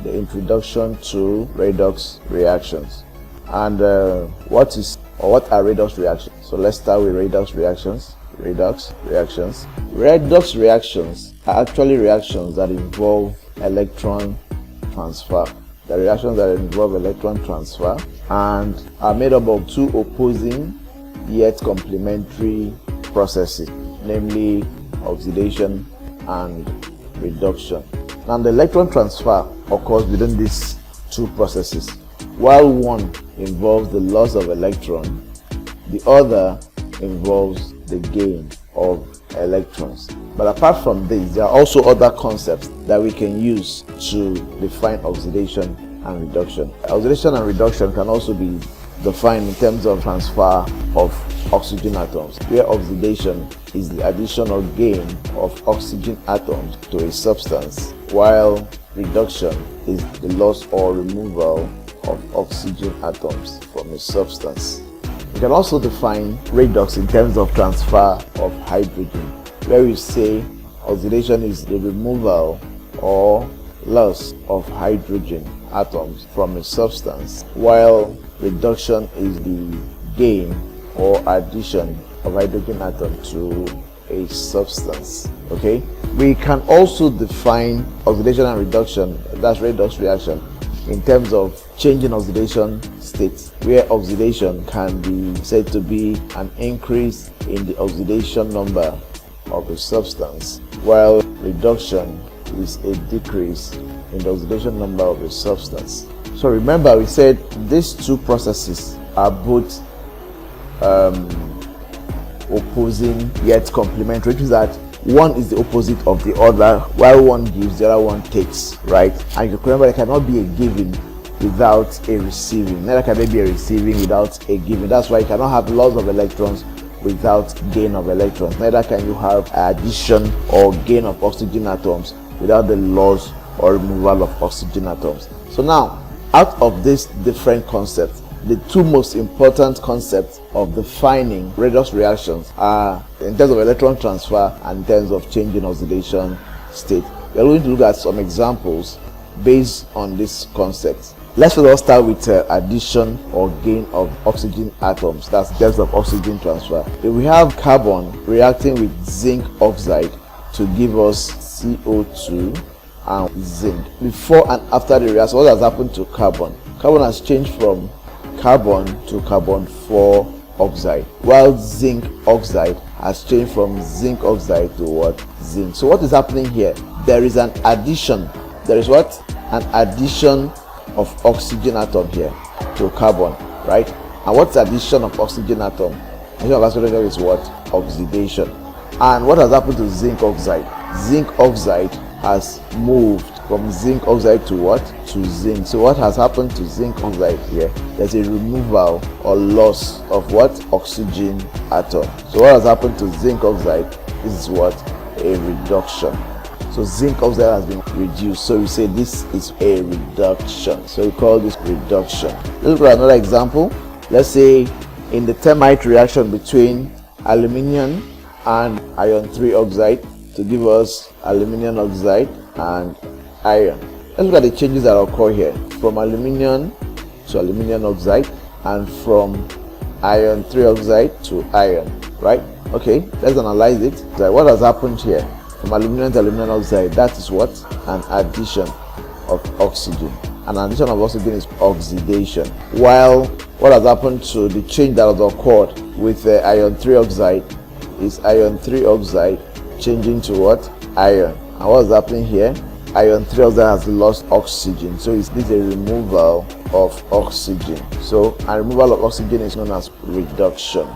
the introduction to redox reactions. And what are redox reactions? So let's start with redox reactions. Redox reactions are actually reactions that involve electron transfer. The reactions that involve electron transfer and are made up of two opposing yet complementary processes, namely oxidation and reduction. Now, the electron transfer occurs within these two processes. While one involves the loss of electron, the other involves the gain of electrons. But apart from this, there are also other concepts that we can use to define oxidation and reduction. Oxidation and reduction can also be defined in terms of transfer of oxygen atoms, where oxidation is the addition or gain of oxygen atoms to a substance, while reduction is the loss or removal of oxygen atoms from a substance. We can also define redox in terms of transfer of hydrogen, where we say oxidation is the removal or loss of hydrogen atoms from a substance, while reduction is the gain or addition of hydrogen atom to a substance. Okay, we can also define oxidation and reduction, that's redox reaction, in terms of change in oxidation state, where oxidation can be said to be an increase in the oxidation number of a substance, while reduction is a decrease in the oxidation number of a substance. So remember, we said these two processes are both opposing yet complementary, which is that one is the opposite of the other. While one gives, the other one takes, right? And you remember, there cannot be a giving without a receiving. Neither can there be a receiving without a giving. That's why you cannot have loss of electrons without gain of electrons. Neither can you have addition or gain of oxygen atoms without the loss or removal of oxygen atoms. So now, out of these different concepts, the two most important concepts of defining redox reactions are in terms of electron transfer and in terms of change in oxidation state. We are going to look at some examples based on these concepts. Let's first start with addition or gain of oxygen atoms. That's in terms of oxygen transfer. If we have carbon reacting with zinc oxide to give us CO2 and zinc, before and after the reaction, what has happened to carbon? Carbon has changed from carbon to carbon 4 oxide, while zinc oxide has changed from zinc oxide to what? Zinc. So what is happening here? There is an addition. There is what? An addition of oxygen atom here to carbon, right? And what's the addition of oxygen atom? Addition of oxygen atom is what? Oxidation. And what has happened to zinc oxide? Zinc oxide has moved from zinc oxide to what? To zinc. So what has happened to zinc oxide here? There's a removal or loss of what? Oxygen atom. So what has happened to zinc oxide? This is what? A reduction. So zinc oxide has been reduced. So we say this is a reduction. So we call this reduction. Let's look at another example. Let's say in the thermite reaction between aluminium and iron 3 oxide to give us aluminium oxide and iron. Let's look at the changes that occur here from aluminium to aluminium oxide and from iron 3 oxide to iron, right? Okay, let's analyze it. So what has happened here from aluminium to aluminium oxide? That is what? An addition of oxygen. An addition of oxygen is oxidation. While what has happened to the change that has occurred with iron 3 oxide is iron 3 oxide changing to what? Iron. And what is happening here? Iron 3 oxide has lost oxygen, so this is a removal of oxygen. So a removal of oxygen is known as reduction.